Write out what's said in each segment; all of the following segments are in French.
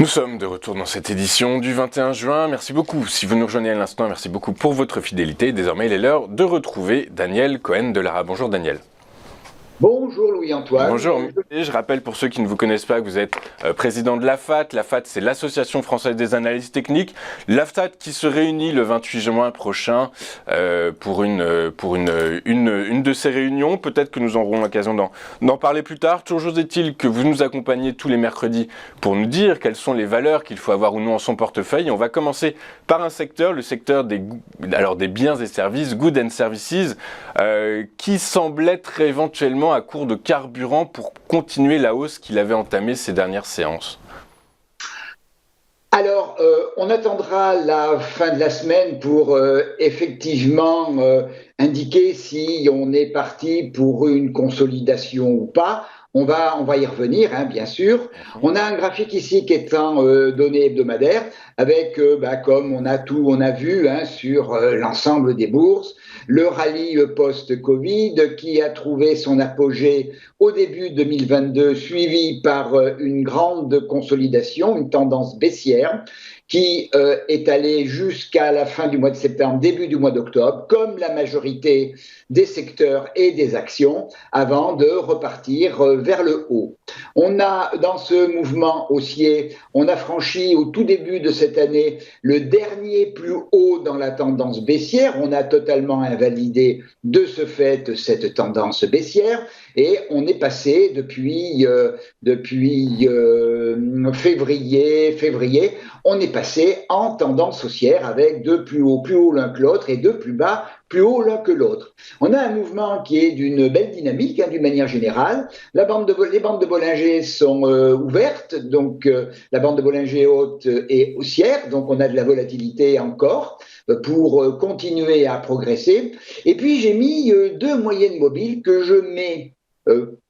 Nous sommes de retour dans cette édition du 21 juin. Merci beaucoup. Si vous nous rejoignez à l'instant, merci beaucoup pour votre fidélité. Désormais, il est l'heure de retrouver Daniel Cohen-Delara. Bonjour Daniel. Bonjour Louis-Antoine. Bonjour. Je rappelle pour ceux qui ne vous connaissent pas que vous êtes président de l'AFAT. L'AFAT, c'est l'Association française des analyses techniques. L'AFAT qui se réunit le 28 juin prochain pour une de ces réunions. Peut-être que nous aurons l'occasion d'en parler plus tard. Toujours est-il que vous nous accompagnez tous les mercredis pour nous dire quelles sont les valeurs qu'il faut avoir ou non en son portefeuille. Et on va commencer par un secteur, le secteur des biens et services, Goods and Services, qui semble être éventuellement à court de carburant pour continuer la hausse qu'il avait entamée ces dernières séances? Alors, on attendra la fin de la semaine pour effectivement indiquer si on est parti pour une consolidation ou pas. On va y revenir, hein, bien sûr. On a un graphique ici qui est en données hebdomadaires, avec, comme on a vu hein, sur l'ensemble des bourses, le rallye post-Covid qui a trouvé son apogée au début 2022, suivi par une grande consolidation, une tendance baissière, qui est allée jusqu'à la fin du mois de septembre, début du mois d'octobre, comme la majorité des secteurs et des actions, avant de repartir vers le haut. On a, dans ce mouvement haussier, on a franchi au tout début de cette année le dernier plus haut dans la tendance baissière. On a totalement invalidé de ce fait cette tendance baissière et on est passé depuis février, on est passé en tendance haussière avec de plus haut l'un que l'autre et de plus bas plus haut l'un que l'autre. On a un mouvement qui est d'une belle dynamique, hein, d'une manière générale. Les bandes de Bollinger sont ouvertes, donc la bande de Bollinger haute est haussière, donc on a de la volatilité encore pour continuer à progresser. Et puis j'ai mis deux moyennes mobiles que je mets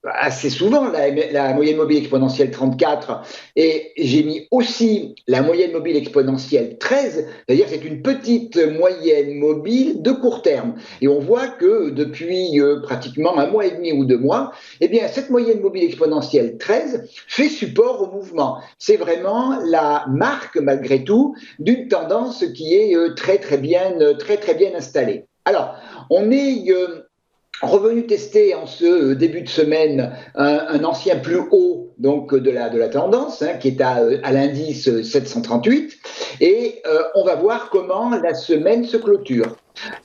assez souvent, la moyenne mobile exponentielle 34, et j'ai mis aussi la moyenne mobile exponentielle 13, c'est-à-dire c'est une petite moyenne mobile de court terme. Et on voit que depuis pratiquement un mois et demi ou 2 mois, eh bien, cette moyenne mobile exponentielle 13 fait support au mouvement. C'est vraiment la marque, malgré tout, d'une tendance qui est très bien installée. Alors, on est revenu tester en ce début de semaine un ancien plus haut donc de la tendance hein, qui est à l'indice 738 et on va voir comment la semaine se clôture.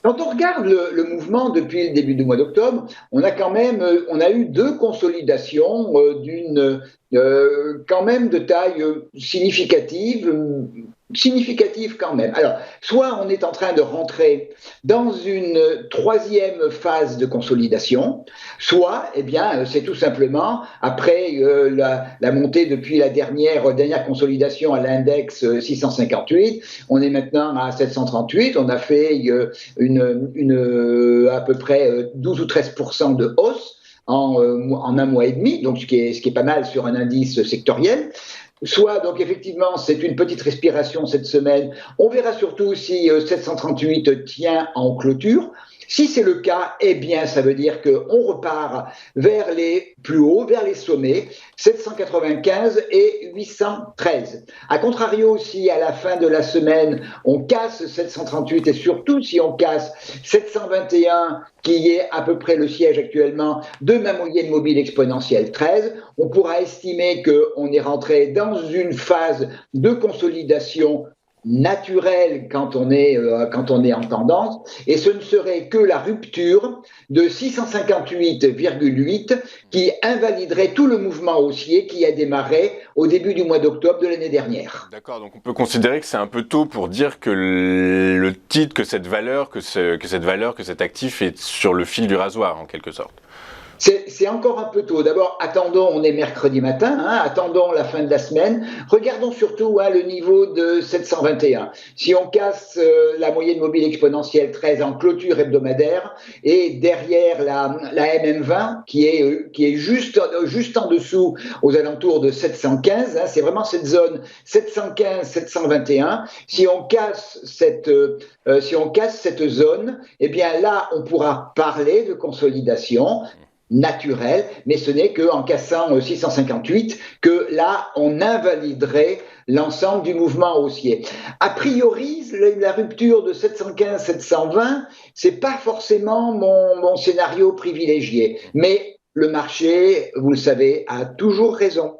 Quand on regarde le mouvement depuis le début du mois d'octobre, on a eu deux consolidations quand même de taille significative quand même. Alors, soit on est en train de rentrer dans une troisième phase de consolidation, soit, eh bien, c'est tout simplement, après la montée depuis la dernière consolidation à l'index 658, on est maintenant à 738, on a fait à peu près 12 ou 13% de hausse en un mois et demi, donc ce qui est pas mal sur un indice sectoriel. Soit, donc effectivement, c'est une petite respiration cette semaine. On verra surtout si 738 tient en clôture. Si c'est le cas, eh bien, ça veut dire qu'on repart vers les plus hauts, vers les sommets, 795 et 813. A contrario, si à la fin de la semaine, on casse 738 et surtout si on casse 721, qui est à peu près le siège actuellement de ma moyenne mobile exponentielle 13, on pourra estimer qu'on est rentré dans une phase de consolidation naturel quand on est en tendance, et ce ne serait que la rupture de 658,8 qui invaliderait tout le mouvement haussier qui a démarré au début du mois d'octobre de l'année dernière. D'accord, donc on peut considérer que c'est un peu tôt pour dire que le titre, que cet actif est sur le fil du rasoir en quelque sorte. C'est encore un peu tôt. D'abord, attendons, on est mercredi matin, hein, attendons la fin de la semaine. Regardons surtout le niveau de 721. Si on casse la moyenne mobile exponentielle 13 en clôture hebdomadaire et derrière la MM20 qui est juste en dessous aux alentours de 715, hein, c'est vraiment cette zone 715-721. Si on casse cette zone, eh bien là, on pourra parler de consolidation. naturel, mais ce n'est qu'en cassant 658 que là, on invaliderait l'ensemble du mouvement haussier. A priori, la rupture de 715-720, c'est pas forcément mon scénario privilégié, mais le marché, vous le savez, a toujours raison.